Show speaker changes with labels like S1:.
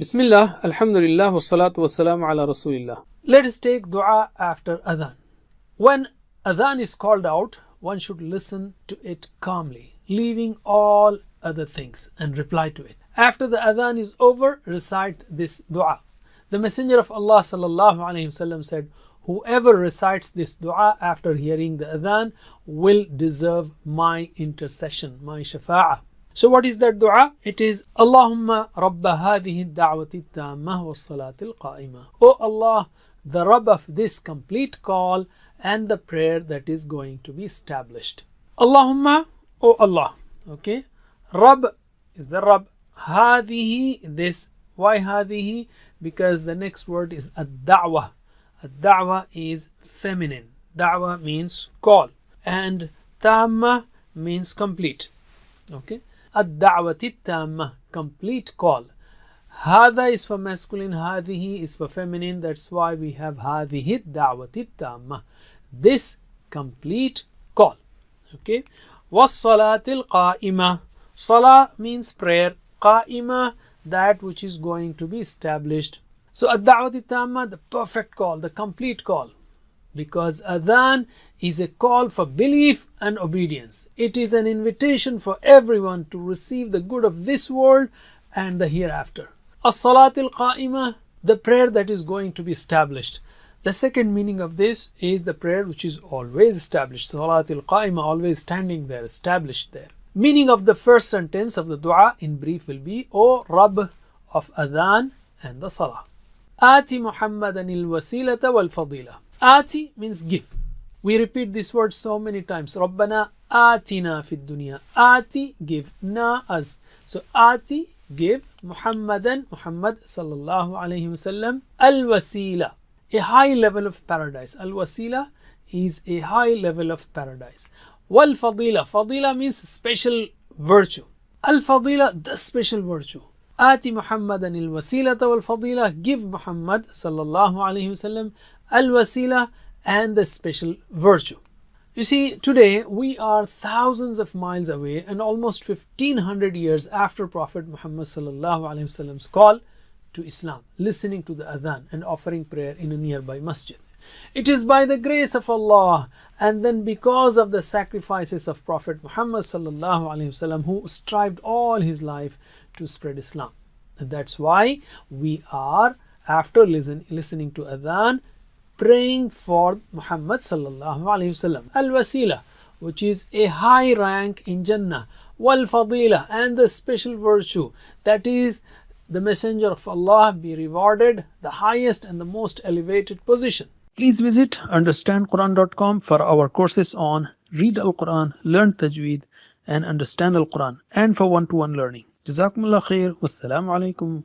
S1: Bismillah, Alhamdulillah, wassalatu wassalamu ala Rasulillah. Let us take dua after adhan. When adhan is called out, one should listen to it calmly, leaving all other things and reply to it. After the adhan is over, recite this dua. The Messenger of Allah sallallahu alaihi wasallam said, whoever recites this dua after hearing the adhan will deserve my intercession, my shafa'ah. So what is that dua? It is Allahumma rabba hadhihi da'wati tammah was salatil qa'imah. O Allah, the Rabb of this complete call and the prayer that is going to be established. Allahumma, O Allah. Okay. Rabb is the Rabb. Hadhihi, this. Why hadhihi? Because the next word is ad-da'wah. Ad-da'wah is feminine. Da'wah means call. And tamma means complete. Okay. Ad-da'wati tamma, complete call. Hada is for masculine, hadihi is for feminine. That's why we have hadihi da'wati tamma, this complete call. Okay. Was salatil qa'ima. Salah means prayer. Qa'ima, that which is going to be established. So ad-da'wati tamma, the perfect call, the complete call. Because adhan is a call for belief and obedience. It is an invitation for everyone to receive the good of this world and the hereafter. As-salatil qa'imah, the prayer that is going to be established. The second meaning of this is the prayer which is always established. Salatil qa'imah, always standing there, established there. Meaning of the first sentence of the dua in brief will be, O Rabb of adhan and the salah. Ati Muhammadan il-wasilata wal-fadila. Ati means give. We repeat this word so many times. Rabbana atina fid dunya. Ati, give. Na, us. So ati, give. Muhammadan, Muhammad sallallahu alayhi wasallam. Al-wasila, a high level of paradise. Al-wasila is a high level of paradise. Wal-fadila. Fadila means special virtue. Al-fadila, the special virtue. Ati Muhammadan il-wasilata wal-fadila. Give Muhammad sallallahu alayhi wasallam al-wasila and the special virtue. You see, today we are thousands of miles away and almost 1500 years after Prophet Muhammad sallallahu alaihi wasallam's call to Islam, listening to the adhan and offering prayer in a nearby masjid. It is by the grace of Allah and then because of the sacrifices of Prophet Muhammad sallallahu alaihi wasallam, who strived all his life to spread Islam. And that's why we are, after listening to adhan, praying for Muhammad sallallahu alaihi wasallam. Al-wasila, which is a high rank in Jannah. Wal-fadila, and the special virtue, that is the Messenger of Allah be rewarded the highest and the most elevated position. Please visit understandquran.com for our courses on read Al-Quran, learn Tajweed and understand Al-Quran, and for one-to-one learning. Jazakumullah khair. Wassalamu alaikum.